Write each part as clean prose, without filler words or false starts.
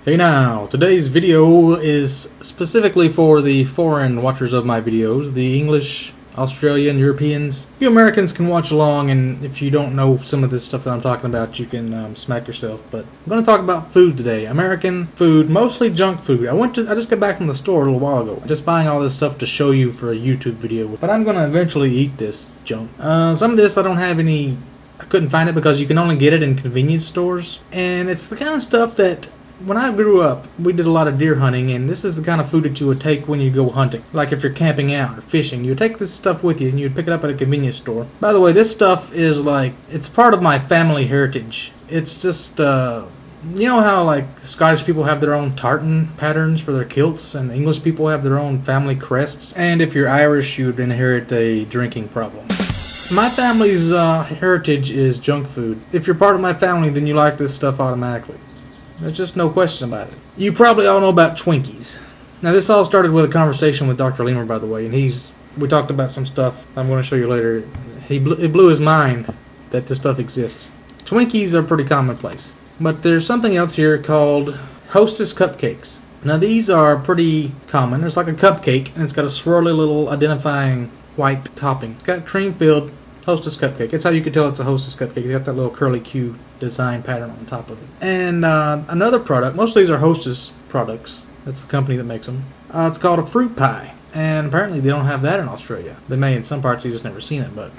Hey now, today's video is specifically for the foreign watchers of my videos, the English, Australian, Europeans. You Americans can watch along, and if you don't know some of this stuff that I'm talking about, you can smack yourself. But I'm going to talk about food today. American food, mostly junk food. I just got back from the store a little while ago, just buying all this stuff to show you for a YouTube video. But I'm going to eventually eat this junk. Some of this I don't have any. I couldn't find it because you can only get it in convenience stores, and it's the kind of stuff that when I grew up, we did a lot of deer hunting, and this is the kind of food that you would take when you go hunting. Like if you're camping out or fishing, you would take this stuff with you and you would pick it up at a convenience store. By the way, this stuff is like, it's part of my family heritage. It's just, you know how like Scottish people have their own tartan patterns for their kilts, and English people have their own family crests? And if you're Irish, you would inherit a drinking problem. My family's heritage is junk food. If you're part of my family, then you like this stuff automatically. There's just no question about it. You probably all know about Twinkies. Now this all started with a conversation with Dr. Lemur, by the way, and we talked about some stuff I'm going to show you later. It blew his mind that this stuff exists. Twinkies are pretty commonplace, but there's something else here called Hostess cupcakes. Now these are pretty common. There's like a cupcake, and it's got a swirly little identifying white topping. It's got cream-filled Hostess cupcake. That's how you can tell it's a Hostess cupcake. It's got that little curly Q design pattern on top of it. And another product, most of these are Hostess products. That's the company that makes them. It's called a fruit pie. And apparently they don't have that in Australia. They may in some parts, you just never seen it. But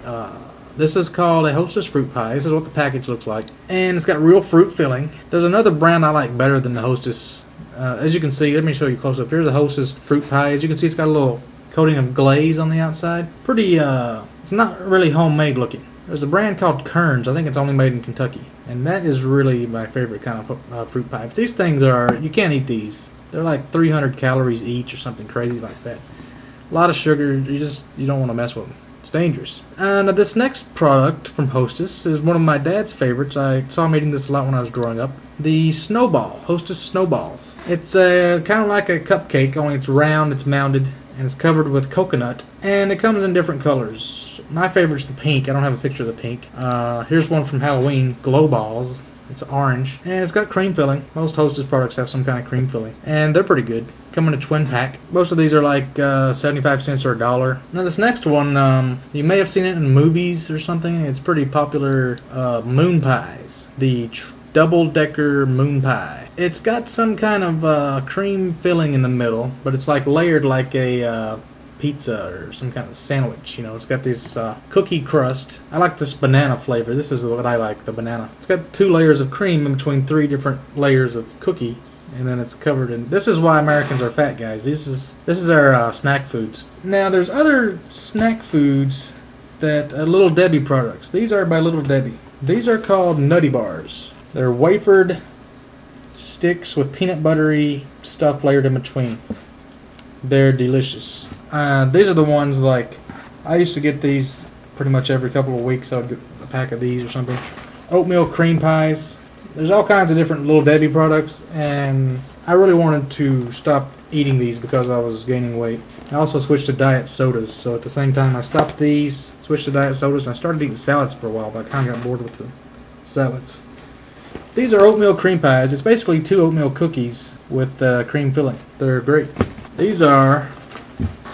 this is called a Hostess fruit pie. This is what the package looks like. And it's got real fruit filling. There's another brand I like better than the Hostess. As you can see, let me show you close up. Here's a Hostess fruit pie. As you can see, it's got a little coating of glaze on the outside. Pretty, it's not really homemade looking. There's a brand called Kern's. I think it's only made in Kentucky. And that is really my favorite kind of fruit pie. But these things are, you can't eat these. They're like 300 calories each or something crazy like that. A lot of sugar. You don't want to mess with them. It's dangerous. And this next product from Hostess is one of my dad's favorites. I saw him eating this a lot when I was growing up. The Snowball. Hostess Snowballs. It's kind of like a cupcake, only it's round, it's mounded, and it's covered with coconut, and it comes in different colors. My favorite's the pink. I don't have a picture of the pink. Here's one from Halloween, Glow Balls. It's orange, and it's got cream filling. Most Hostess products have some kind of cream filling, and they're pretty good. Come in a twin pack. Most of these are like 75 cents or $1. Now this next one, you may have seen it in movies or something. It's pretty popular. Moon pies. The double-decker moon pie. It's got some kind of cream filling in the middle, but it's like layered like a pizza or some kind of sandwich. You know, it's got this cookie crust. I like this banana flavor. This is what I like, the banana. It's got 2 layers of cream in between 3 different layers of cookie, and then it's covered in. This is why Americans are fat, guys. This is our snack foods. Now there's other snack foods that Little Debbie products. These are by Little Debbie. These are called Nutty Bars. They're wafered sticks with peanut buttery stuff layered in between. They're delicious. These are the ones like, I used to get these pretty much every couple of weeks. I would get a pack of these or something. Oatmeal cream pies. There's all kinds of different Little Debbie products, and I really wanted to stop eating these because I was gaining weight. I also switched to diet sodas, so at the same time I stopped these, switched to diet sodas, and I started eating salads for a while, but I kind of got bored with the salads. These are oatmeal cream pies. It's basically 2 oatmeal cookies with cream filling. They're great. These are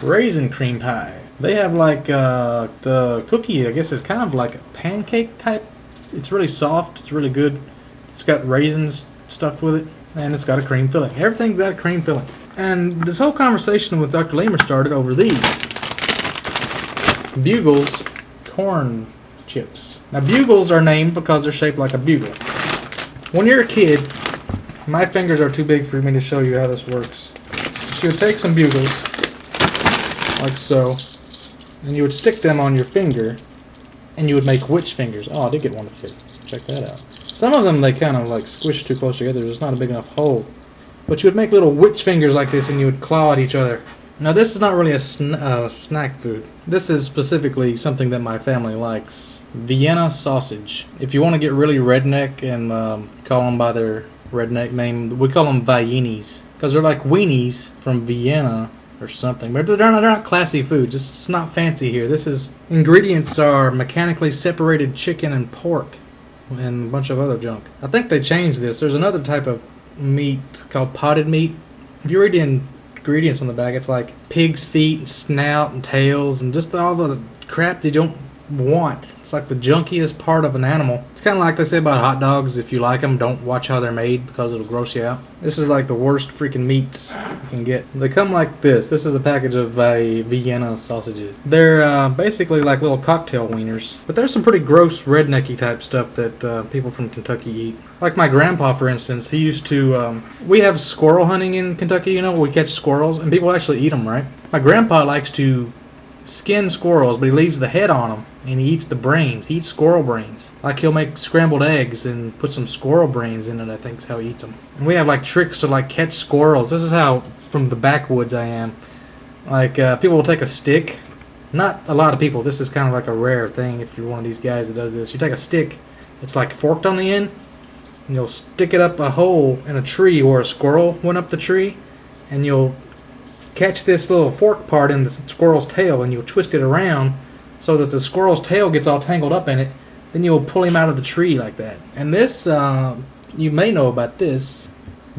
raisin cream pie. They have like the cookie, I guess, is kind of like a pancake type. It's really soft. It's really good. It's got raisins stuffed with it, and it's got a cream filling. Everything's got a cream filling. And this whole conversation with Dr. Lemur started over these Bugles corn chips. Now Bugles are named because they're shaped like a bugle. When you're a kid, my fingers are too big for me to show you how this works. So you would take some Bugles, like so, and you would stick them on your finger, and you would make witch fingers. Oh, I did get one to fit. Check that out. Some of them, they kind of like squish too close together. There's not a big enough hole. But you would make little witch fingers like this, and you would claw at each other. Now this is not really a snack food. This is specifically something that my family likes. Vienna sausage. If you want to get really redneck and call them by their redneck name, we call them Viennies. Because they're like weenies from Vienna or something. But they're not classy food. Just, it's not fancy here. Ingredients are mechanically separated chicken and pork and a bunch of other junk. I think they changed this. There's another type of meat called potted meat. If you read the ingredients on the back, it's like pig's feet and snout and tails and just all the crap they don't want. It's like the junkiest part of an animal. It's kind of like they say about hot dogs. If you like them, don't watch how they're made because it'll gross you out. This is like the worst freaking meats you can get. They come like this. This is a package of Vienna sausages. They're basically like little cocktail wieners. But there's some pretty gross rednecky type stuff that people from Kentucky eat. Like my grandpa, for instance, he used to... we have squirrel hunting in Kentucky, you know, we catch squirrels, and people actually eat them, right? My grandpa likes to skin squirrels, but he leaves the head on them, and he eats the brains. He eats squirrel brains. Like he'll make scrambled eggs and put some squirrel brains in it, I think is how he eats them. And we have like tricks to like catch squirrels. This is how from the backwoods I am. Like people will take a stick. Not a lot of people. This is kind of like a rare thing if you're one of these guys that does this. You take a stick, it's like forked on the end, and you'll stick it up a hole in a tree where a squirrel went up the tree, and you'll catch this little fork part in the squirrel's tail, and you'll twist it around so that the squirrel's tail gets all tangled up in it. Then you'll pull him out of the tree like that. And this, you may know about this,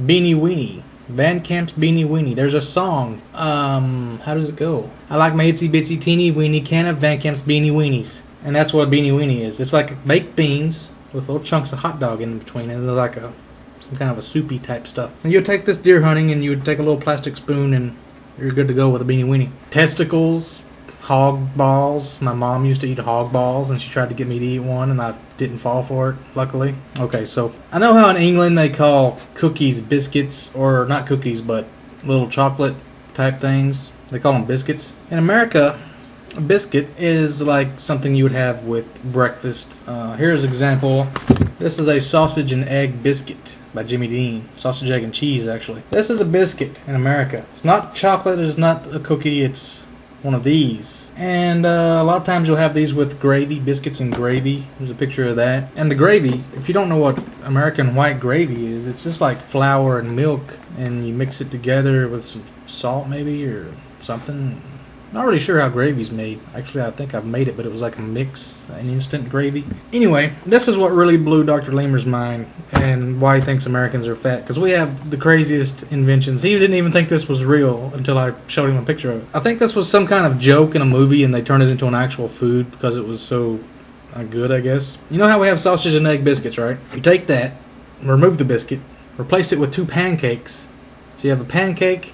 Beanie Weenie. Van Camp's Beanie Weenie. There's a song. How does it go? I like my itsy bitsy teeny weeny can of Van Camp's Beanie Weenies. And that's what a Beanie Weenie is. It's like baked beans with little chunks of hot dog in between. And it's like some kind of a soupy type stuff. And you'll take this deer hunting, and you would take a little plastic spoon, and you're good to go with a Beanie Weenie. Testicles, hog balls. My mom used to eat hog balls, and she tried to get me to eat one, and I didn't fall for it, luckily. Okay, so I know how in England they call cookies biscuits, or not cookies, but little chocolate type things. They call them biscuits. In America, a biscuit is like something you would have with breakfast. Here's an example. This is a sausage and egg biscuit by Jimmy Dean. Sausage, egg, and cheese, actually. This is a biscuit in America. It's not chocolate, it's not a cookie, it's one of these. And a lot of times you'll have these with gravy, biscuits and gravy. There's a picture of that. And the gravy, if you don't know what American white gravy is, it's just like flour and milk, and you mix it together with some salt maybe or something. Not really sure how gravy's made. Actually, I think I've made it, but it was like a mix, an instant gravy. Anyway, this is what really blew Dr. Lemur's mind and why he thinks Americans are fat. Because we have the craziest inventions. He didn't even think this was real until I showed him a picture of it. I think this was some kind of joke in a movie, and they turned it into an actual food because it was so good, I guess. You know how we have sausage and egg biscuits, right? You take that, remove the biscuit, replace it with 2 pancakes. So you have a pancake,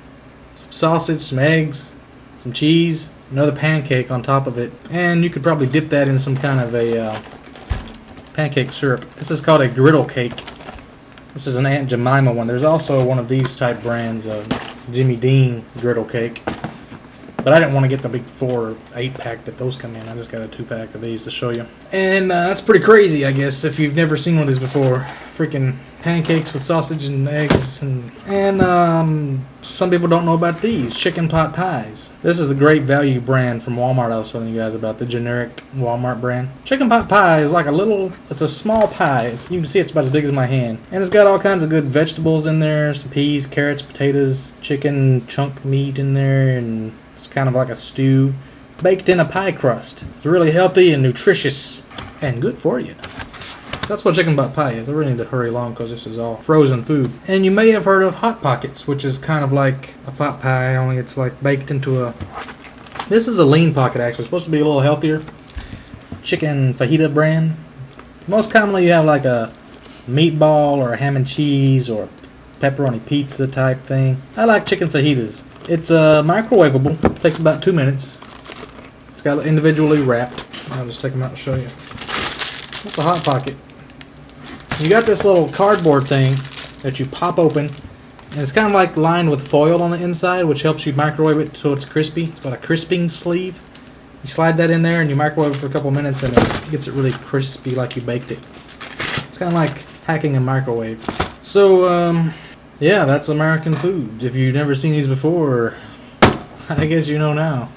some sausage, some eggs, some cheese, another pancake on top of it, and you could probably dip that in some kind of a pancake syrup. This is called a griddle cake. This is an Aunt Jemima one. There's also one of these type brands of Jimmy Dean griddle cake, but I didn't want to get the big 4 or 8 pack that those come in. I just got a 2-pack of these to show you. And that's pretty crazy, I guess, if you've never seen one of these before. Freaking pancakes with sausage and eggs, and some people don't know about these chicken pot pies. This is the Great Value brand from Walmart I was telling you guys about, the generic Walmart brand. Chicken pot pie is like it's a small pie. You can see it's about as big as my hand, and it's got all kinds of good vegetables in there, some peas, carrots, potatoes, chicken chunk meat in there, and it's kind of like a stew baked in a pie crust. It's really healthy and nutritious and good for you. That's what chicken pot pie is. I really need to hurry along because this is all frozen food. And you may have heard of Hot Pockets, which is kind of like a pot pie, only it's like baked into a... This is a lean pocket, actually. It's supposed to be a little healthier. Chicken fajita brand. Most commonly you have like a meatball or a ham and cheese or pepperoni pizza type thing. I like chicken fajitas. It's microwavable. It takes about 2 minutes. It's got individually wrapped. I'll just take them out and show you. That's a Hot Pocket. You got this little cardboard thing that you pop open, and it's kind of like lined with foil on the inside, which helps you microwave it so it's crispy. It's got a crisping sleeve. You slide that in there and you microwave it for a couple minutes, and it gets it really crispy like you baked it. It's kind of like hacking a microwave. So, yeah, that's American food. If you've never seen these before, I guess you know now.